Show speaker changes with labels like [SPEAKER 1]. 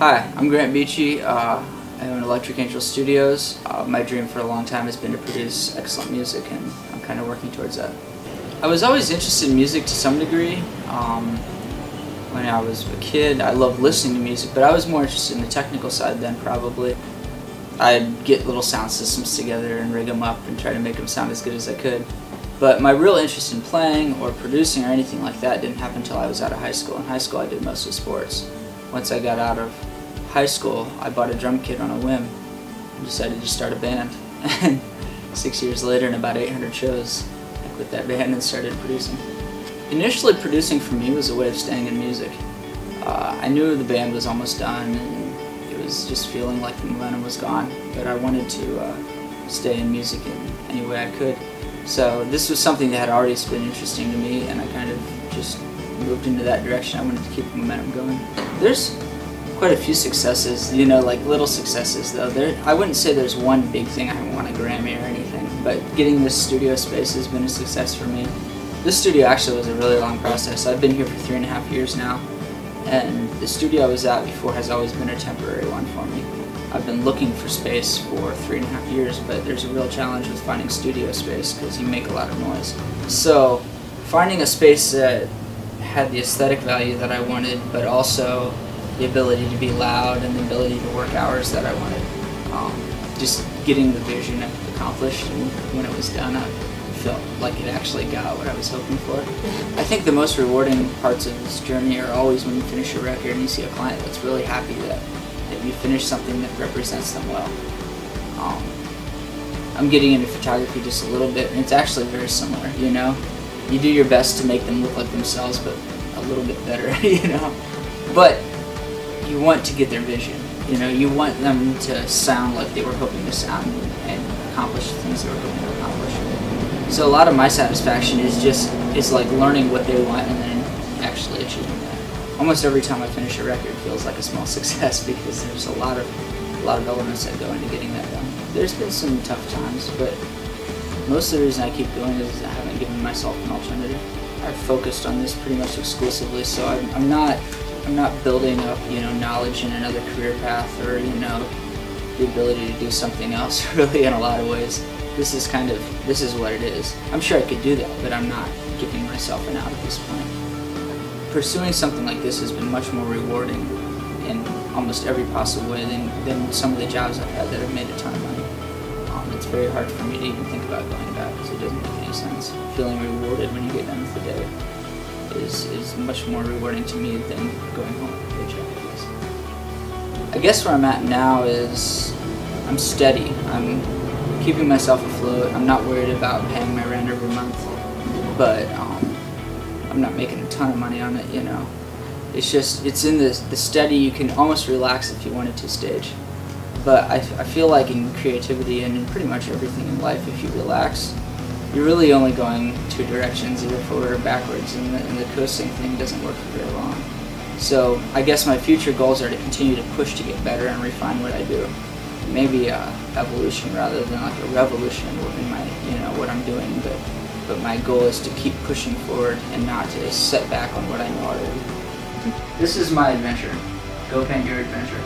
[SPEAKER 1] Hi, I'm Grant Beachy. I own Electric Angel Studios. My dream for a long time has been to produce excellent music, and I'm kind of working towards that. I was always interested in music to some degree. When I was a kid, I loved listening to music, but I was more interested in the technical side then, probably. I'd get little sound systems together and rig them up and try to make them sound as good as I could. But my real interest in playing or producing or anything like that didn't happen until I was out of high school. In high school, I did mostly sports. Once I got out of high school, I bought a drum kit on a whim and decided to start a band. And 6 years later, and about 800 shows, I quit that band and started producing. Initially, producing for me was a way of staying in music. I knew the band was almost done, and it was just feeling like the momentum was gone, but I wanted to stay in music in any way I could. So this was something that had already been interesting to me, and I kind of just moved into that direction. I wanted to keep the momentum going. There's quite a few successes, you know, like little successes though. I wouldn't say there's one big thing I won a Grammy or anything, but getting this studio space has been a success for me. This studio actually was a really long process. I've been here for 3.5 years now, and the studio I was at before has always been a temporary one for me. I've been looking for space for 3.5 years, but there's a real challenge with finding studio space because you make a lot of noise. So finding a space that had the aesthetic value that I wanted, but also the ability to be loud and the ability to work hours that I wanted. Just getting the vision accomplished, and when it was done, I felt like it actually got what I was hoping for. I think the most rewarding parts of this journey are always when you finish a record and you see a client that's really happy that you finished something that represents them well. I'm getting into photography just a little bit, and it's actually very similar, you know? You do your best to make them look like themselves, but a little bit better, you know? But you want to get their vision, you know? You want them to sound like they were hoping to sound and accomplish the things they were hoping to accomplish. So a lot of my satisfaction is like learning what they want and then actually achieving that. Almost every time I finish a record, it feels like a small success because there's a lot of elements that go into getting that done. There's been some tough times, but most of the reason I keep going is I haven't given myself an alternative. I've focused on this pretty much exclusively, so I'm not building up, you know, knowledge in another career path or, you know, the ability to do something else really in a lot of ways. This is what it is. I'm sure I could do that, but I'm not giving myself an out at this point. Pursuing something like this has been much more rewarding in almost every possible way than some of the jobs I've had that have made a ton of money. It's very hard for me to even think about going back because it doesn't make any sense. Feeling rewarded when you get done with the day is much more rewarding to me than going home with a paycheck. I guess where I'm at now is I'm steady. I'm keeping myself afloat. I'm not worried about paying my rent every month, but I'm not making a ton of money on it, you know. It's in the steady, you can almost relax if you wanted to stage. But I feel like in creativity and in pretty much everything in life, if you relax, you're really only going two directions, either forward or backwards, and the coasting thing doesn't work for very long. So I guess my future goals are to continue to push to get better and refine what I do. Maybe evolution rather than like a revolution in my, you know, what I'm doing, but my goal is to keep pushing forward and not to set back on what I know already. This is my adventure. Go paint your adventure.